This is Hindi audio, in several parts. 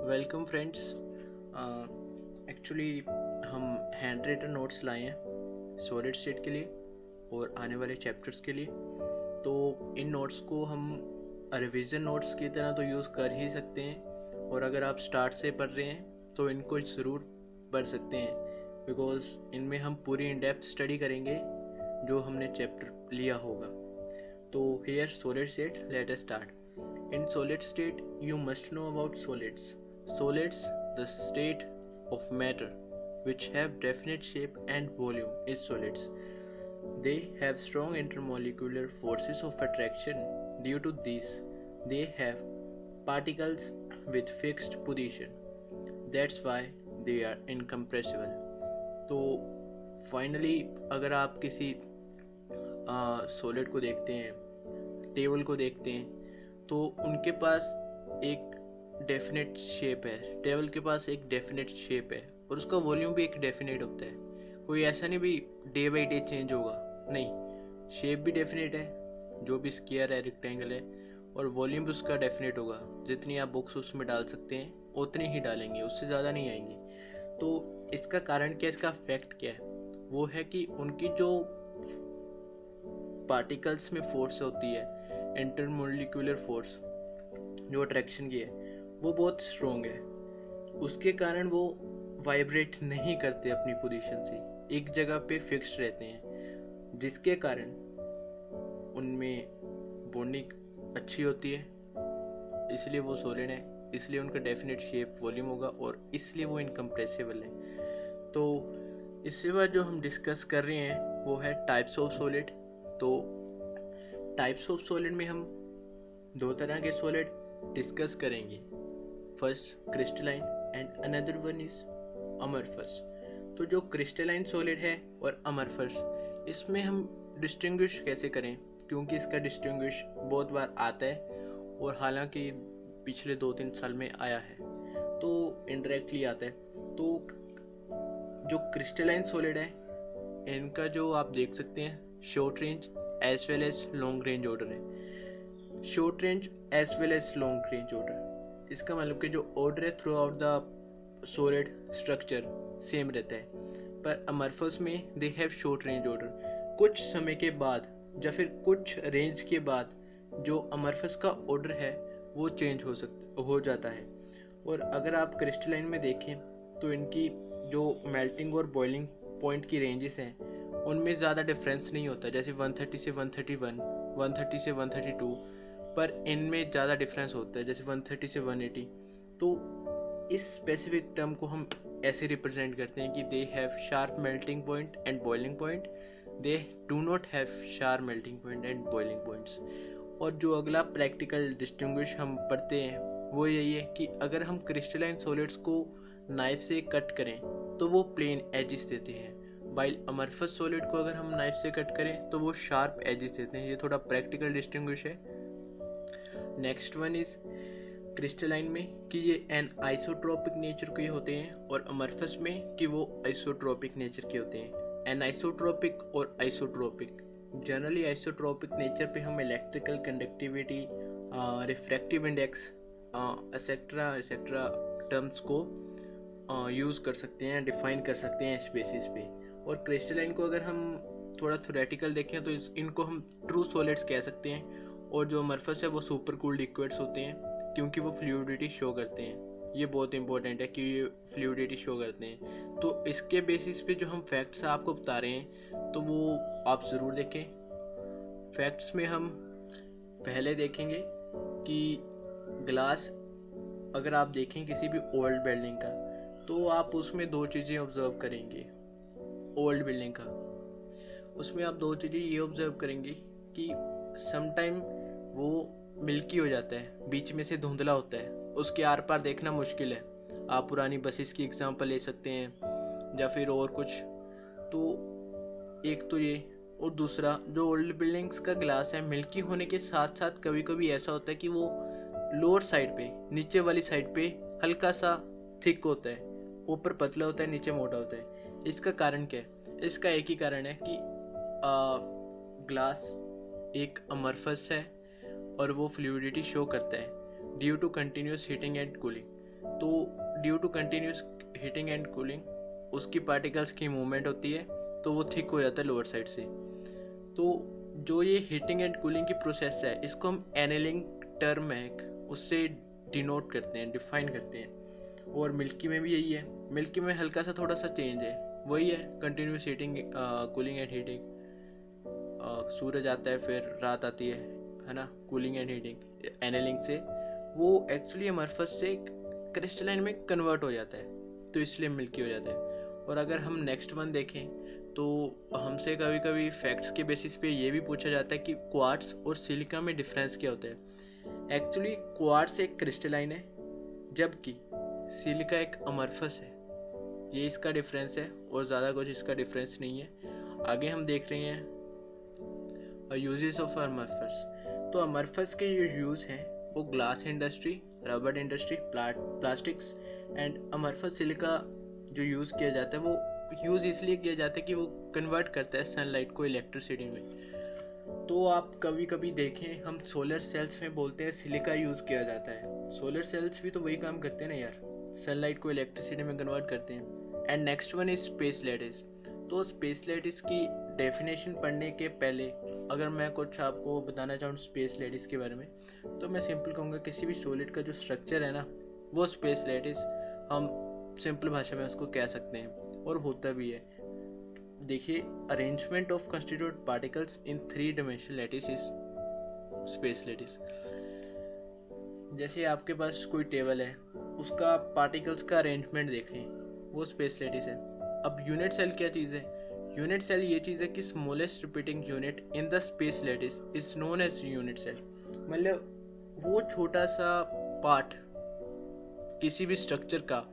Welcome friends. एक्चुअली हम हैंड रिटन नोट्स लाए हैं सॉलिड स्टेट के लिए और आने वाले चैप्टर्स के लिए। तो इन नोट्स को हम रिवीजन नोट्स की तरह तो यूज़ कर ही सकते हैं, और अगर आप स्टार्ट से पढ़ रहे हैं तो इनको ज़रूर पढ़ सकते हैं, बिकॉज इनमें हम पूरी इन डेप्थ स्टडी करेंगे जो हमने चैप्टर लिया होगा। तो here solid state, let us start. In solid state, you must know about solids. Solids, the state of matter, which have definite shape and volume, is solids. They have strong intermolecular forces of attraction. Due to this, they have particles with fixed position. That's why they are incompressible. तो फाइनली अगर आप किसी सॉलिड को देखते हैं, टेबल को देखते हैं, तो उनके पास एक डेफिनेट शेप है। टेबल के पास एक डेफिनेट शेप है और उसका वॉल्यूम भी एक डेफिनेट होता है। कोई ऐसा नहीं भी डे बाई डे चेंज होगा, नहीं, शेप भी डेफिनेट है, जो भी स्क्वायर है, रेक्टेंगल है, और वॉल्यूम भी उसका डेफिनेट होगा। जितनी आप बुक्स उसमें डाल सकते हैं उतनी ही डालेंगे, उससे ज़्यादा नहीं आएंगी। तो इसका कारण क्या, इसका फैक्ट क्या है? वो है कि उनकी जो पार्टिकल्स में फोर्स होती है, इंटरमोलिकुलर फोर्स जो अट्रैक्शन की है, वो बहुत स्ट्रोंग है। उसके कारण वो वाइब्रेट नहीं करते अपनी पोजीशन से, एक जगह पे फिक्स्ड रहते हैं, जिसके कारण उनमें बॉन्डिंग अच्छी होती है। इसलिए वो सॉलिड है, इसलिए उनका डेफिनेट शेप वॉल्यूम होगा, और इसलिए वो इनकम्प्रेसिबल है। तो इसके बाद जो हम डिस्कस कर रहे हैं वो है टाइप्स ऑफ सॉलिड। तो टाइप्स ऑफ सॉलिड में हम दो तरह के सॉलिड डिस्कस करेंगे। First crystalline and another one is amorphous. तो जो क्रिस्टलाइन सॉलिड है और अमरफस, इसमें हम डिस्टिंग्विश कैसे करें, क्योंकि इसका डिस्टिंग्विश बहुत बार आता है, और हालांकि पिछले 2-3 साल में आया है, तो इनडायरेक्टली आता है। तो जो क्रिस्टलाइन सॉलिड है, इनका जो आप देख सकते हैं short range as well as long range order है। Short range as well as long range order, इसका मतलब कि जो ऑर्डर है throughout the solid structure same रहता है, पर अमरफस में they have short range order. कुछ समय के बाद या फिर कुछ रेंज के बाद जो अमरफस का ऑर्डर है वो चेंज हो जाता है। और अगर आप क्रिस्टलाइन में देखें तो इनकी जो मेल्टिंग और बॉइलिंग पॉइंट की रेंजेस हैं उनमें ज़्यादा डिफरेंस नहीं होता, जैसे 130 से 131, 130 से 132, पर इनमें ज़्यादा डिफरेंस होता है, जैसे 130 से 180। तो इस स्पेसिफिक टर्म को हम ऐसे रिप्रेजेंट करते हैं कि they have sharp melting point and boiling point, they do not have sharp melting point and boiling points. और जो अगला प्रैक्टिकल डिस्टिंग्विश हम पढ़ते हैं वो यही है कि अगर हम क्रिस्टलाइन सॉलिड्स को नाइफ से कट करें तो वो प्लेन एजेस देते हैं, वाइल अमरफस सॉलिड को अगर हम नाइफ से कट करें तो वो शार्प एजेस देते हैं। ये थोड़ा प्रैक्टिकल डिस्टिंग्विश है। नेक्स्ट वन इज क्रिस्टलाइन में कि ये एन आइसोट्रोपिक नेचर के होते हैं, और अमरफस में कि वो आइसोट्रोपिक नेचर के होते हैं। एन आइसोट्रोपिक और आइसोट्रोपिक, जनरली आइसोट्रोपिक नेचर पे हम electrical conductivity, refractive index, etcetera etcetera terms को यूज़ कर सकते हैं, डिफाइन कर सकते हैं इस बेसिस पे। और क्रिस्टलाइन को अगर हम थोड़ा थ्योरेटिकल देखें तो इनको हम ट्रू सॉलिड्स कह सकते हैं, और जो अमरफस है वो सुपर कूल्ड लिक्विड्स होते हैं, क्योंकि वो फ्लूइडिटी शो करते हैं। ये बहुत इंपॉर्टेंट है कि ये फ्लूइडिटी शो करते हैं। तो इसके बेसिस पे जो हम फैक्ट्स आपको बता रहे हैं तो वो आप ज़रूर देखें। फैक्ट्स में हम पहले देखेंगे कि ग्लास, अगर आप देखें किसी भी ओल्ड बिल्डिंग का, तो आप उसमें दो चीज़ें ऑब्जर्व करेंगे। ओल्ड बिल्डिंग का, उसमें आप दो चीज़ें ये ऑब्जर्व करेंगे कि समटाइम वो मिल्की हो जाता है, बीच में से धुंधला होता है, उसके आर पार देखना मुश्किल है। आप पुरानी बसेस की एग्जांपल ले सकते हैं या फिर और कुछ। तो एक तो ये, और दूसरा जो ओल्ड बिल्डिंग्स का ग्लास है, मिल्की होने के साथ साथ कभी कभी ऐसा होता है कि वो लोअर साइड पे, नीचे वाली साइड पे हल्का सा थिक होता है, ऊपर पतला होता है, नीचे मोटा होता है। इसका कारण क्या है? इसका एक ही कारण है कि ग्लास एक अमरफस है और वो फ्लूइडिटी शो करता है due to continuous heating and cooling. तो due to continuous heating and cooling उसकी पार्टिकल्स की मूवमेंट होती है, तो वो थिक हो जाता है लोअर साइड से। तो जो ये हीटिंग एंड कूलिंग की प्रोसेस है, इसको हम एनेलिंग टर्म है उससे डिनोट करते हैं, डिफाइन करते हैं। और मिल्की में भी यही है। मिल्की में हल्का सा थोड़ा सा चेंज है, वही है continuous heating cooling and heating. सूरज आता है फिर रात आती है ना, कूलिंग एंड हीटिंग एनेलिंग से वो एक्चुअली अमरफस से क्रिस्टलाइन में कन्वर्ट हो जाता है, तो इसलिए मिल्की हो जाता है। और अगर हम नेक्स्ट वन देखें तो हमसे कभी कभी फैक्ट्स के बेसिस पे ये भी पूछा जाता है कि क्वार्ट्स और सिलिका में डिफरेंस क्या होता है। एक्चुअली क्वार्ट्स एक क्रिस्टलाइन है, जबकि सिलिका एक अमरफस है। ये इसका डिफरेंस है और ज़्यादा कुछ इसका डिफरेंस नहीं है। आगे हम देख रहे हैं यूजेस ऑफ अमरफस। तो अमरफस के जो यूज़ हैं वो glass industry, rubber industry, plastics and amorphous silica जो यूज़ किया जाता है वो यूज़ इसलिए किया जाता है कि वो कन्वर्ट करता है सनलाइट को इलेक्ट्रिसिटी में। तो आप कभी कभी देखें हम सोलर सेल्स में बोलते हैं सिलिका यूज़ किया जाता है। सोलर सेल्स भी तो वही काम करते हैं ना यार, सनलाइट को इलेक्ट्रिसिटी में कन्वर्ट करते हैं। And next one is space lattice. तो स्पेस लैटिस की डेफिनेशन पढ़ने के पहले अगर मैं कुछ आपको बताना चाहूँ स्पेस लैटिस के बारे में, तो मैं सिंपल कहूँगा किसी भी सॉलिड का जो स्ट्रक्चर है ना वो स्पेस लैटिस, हम सिंपल भाषा में उसको कह सकते हैं, और होता भी है। देखिए, arrangement of constitute particles in 3 dimensional lattice is space lattice. जैसे आपके पास कोई टेबल है, उसका पार्टिकल्स का अरेंजमेंट देखें, वो स्पेस लैटिस है। अब यूनिट सेल क्या चीज़ है? यूनिट सेल ये चीज़ है कि smallest repeating unit in the space lattice is known as unit cell. मतलब वो छोटा सा पार्ट किसी भी स्ट्रक्चर का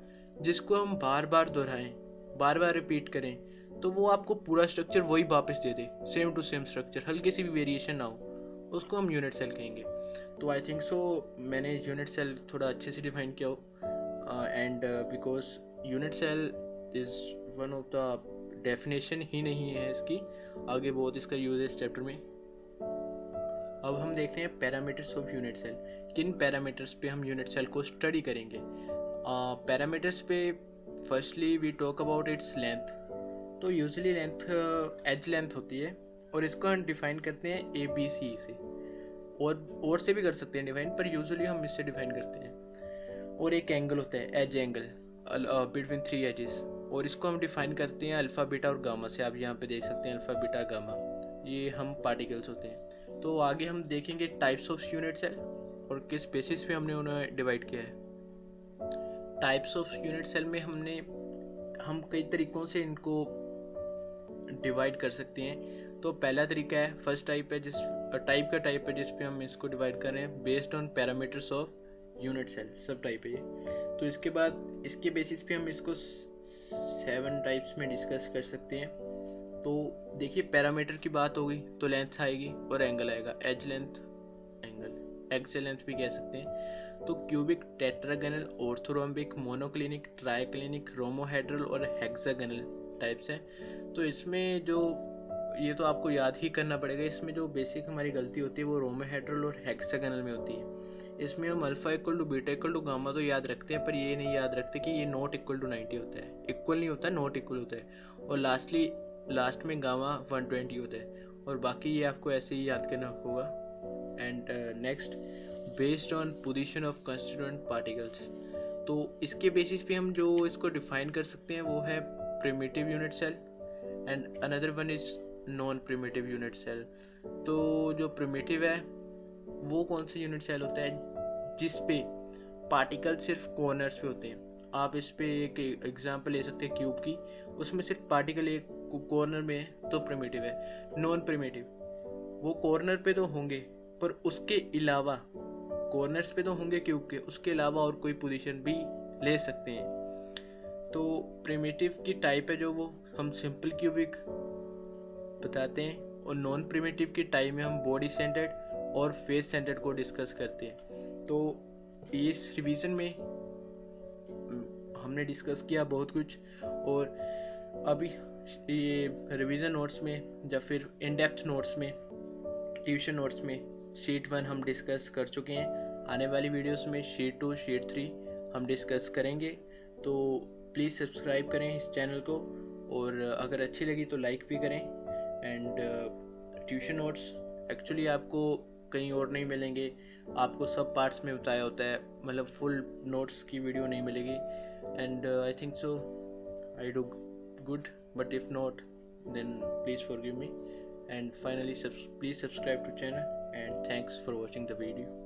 जिसको हम बार बार दोहराएं, बार बार रिपीट करें, तो वो आपको पूरा स्ट्रक्चर वही वापस दे दे, सेम टू सेम स्ट्रक्चर, हल्की सी भी वेरिएशन ना हो, उसको हम यूनिट सेल कहेंगे। तो आई थिंक सो मैंने यूनिट सेल थोड़ा अच्छे से डिफाइन किया हो, and because unit cell is one of the definition ही नहीं है इसकी, आगे बहुत इसका यूज है इस चैप्टर में। अब हम देख रहे हैं पैरामीटर्स ऑफ यूनिट सेल। किन पैरामीटर्स पे हम यूनिट सेल को स्टडी करेंगे? पैरामीटर्स पे firstly we talk about its length. तो यूजली लेंथ एज लेंथ होती है, और इसको हम डिफाइन करते हैं ABC से, और से भी कर सकते हैं डिफाइन, पर यूजुअली हम इससे डिफाइन करते हैं। और एक एंगल होता है एज एंगल बिटवीन 3 एजेस, और इसको हम डिफाइन करते हैं अल्फ़ा बीटा और गामा से। आप यहाँ पे देख सकते हैं अल्फ़ा बीटा गामा, ये हम पार्टिकल्स होते हैं। तो आगे हम देखेंगे टाइप्स ऑफ यूनिट सेल और किस बेसिस पे हमने उन्हें डिवाइड किया है। टाइप्स ऑफ यूनिट सेल में हम कई तरीक़ों से इनको डिवाइड कर सकते हैं। तो पहला तरीका है, फर्स्ट टाइप है टाइप है जिस पे हम इसको डिवाइड कर रहे हैं based on parameters of unit cell, subtype है ये। तो इसके बाद इसके बेसिस पे हम इसको 7 टाइप्स में डिस्कस कर सकते हैं। तो देखिए, पैरामीटर की बात होगी तो लेंथ आएगी और एंगल आएगा, edge length angle, axial length भी कह सकते हैं। तो cubic, tetragonal, orthorhombic, monoclinic, triclinic, rhombohedral और हेक्सागोनल टाइप्स हैं। तो इसमें जो ये तो आपको याद ही करना पड़ेगा, इसमें जो बेसिक हमारी गलती होती है वो रोमोहेड्रल और हेक्सागोनल में होती है। इसमें हम alpha equal to beta equal to gamma तो याद रखते हैं, पर ये नहीं याद रखते कि ये नॉट इक्वल टू 90 होता है, इक्वल नहीं होता, नॉट इक्वल होता है। और लास्ट में गामा 120 होता है, और बाकी ये आपको ऐसे ही याद करना होगा। And next, based on position of constituent particles. तो इसके बेसिस पे हम जो इसको डिफाइन कर सकते हैं वो है primitive unit cell, and another one is non primitive unit cell. तो जो प्रिमिटिव है वो कौन सा यूनिट सेल होता है जिस पे पार्टिकल सिर्फ कॉर्नर्स पे होते हैं। आप इस पे एक एग्जांपल ले सकते हैं क्यूब की, उसमें सिर्फ पार्टिकल एक कॉर्नर में है तो प्रिमिटिव है। नॉन प्रिमिटिव, वो कॉर्नर पे तो होंगे पर उसके अलावा, कॉर्नर्स पे तो होंगे क्यूब के, उसके अलावा और कोई पोजीशन भी ले सकते हैं। तो प्रिमिटिव की टाइप है जो वो हम सिंपल क्यूबिक बताते हैं, और नॉन प्रिमिटिव की टाइप में हम बॉडी सेंटर्ड और फेस सेंटर्ड को डिस्कस करते हैं। तो इस रिवीजन में हमने डिस्कस किया बहुत कुछ, और अभी ये रिवीजन नोट्स में या फिर इन डेप्थ नोट्स में, ट्यूशन नोट्स में शीट 1 हम डिस्कस कर चुके हैं। आने वाली वीडियोस में शीट 2, शीट 3 हम डिस्कस करेंगे। तो प्लीज़ सब्सक्राइब करें इस चैनल को, और अगर अच्छी लगी तो लाइक भी करें। एंड ट्यूशन नोट्स एक्चुअली आपको कहीं और नहीं मिलेंगे, आपको सब पार्ट्स में बताया होता है, मतलब फुल नोट्स की वीडियो नहीं मिलेगी। And I think so I do good, but if not then please forgive me. And finally please subscribe to channel, and thanks for watching the video.